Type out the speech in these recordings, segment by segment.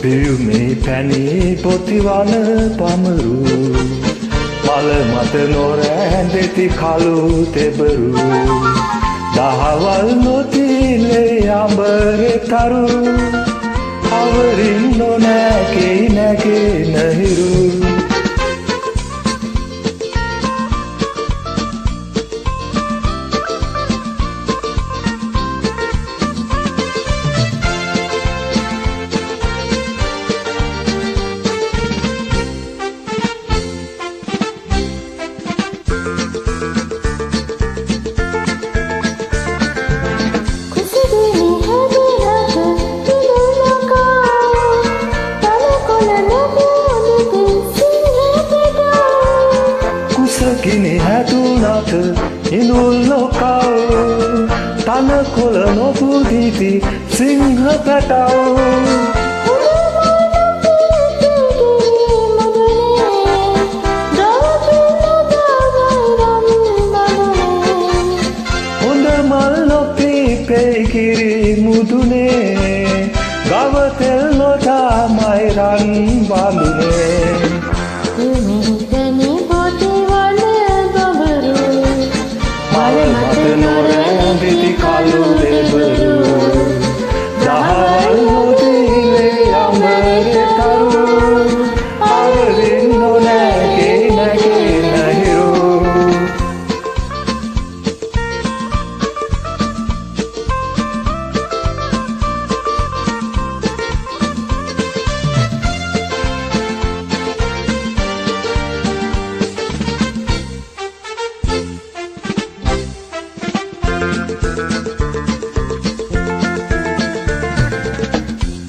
පියුමේ පැණි පොතිවන පමරු මල මත නොරැඳෙති කළු තෙබරු දහවල් නොතිලේ අඹරේ තරු අවරින් නොනැකේ නැගේ නහිරු Kini හැදුනට ඉනුල් නොකව තනකොළ නොපුදිති සිංහ පැටව හොඳ මල් නොපිපෙයි කිරි මුදුනේ ගව තෙල් නොදාමයි රන් බඳුනේ නොරැඳෙති කළු දෙබරු දහවල් නොතිලේ අඹරේ තරු අවරින් නොනැකේ නැගේ නහිරු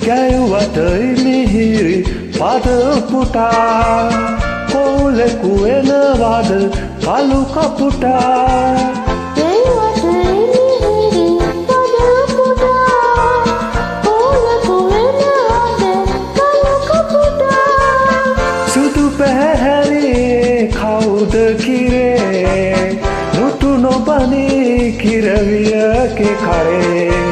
ගැයුවතයි මිහිරි පද පුටා කොලෙකු එනවාද කළු කපුටා සුදු පැහැරේ කවුද කිරේ මුතු නොබනී කිරවියගේ කරේ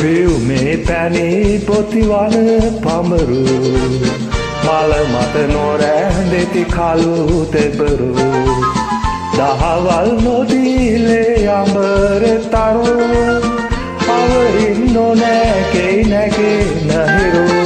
පියුමේ පැණි පොතිවන පමරු මල මත නොරැඳෙති කළු තෙබරු දහවල් නොදිලේ අඹරේ තරු අවරින් නොනැකේ නැගේ නහිරු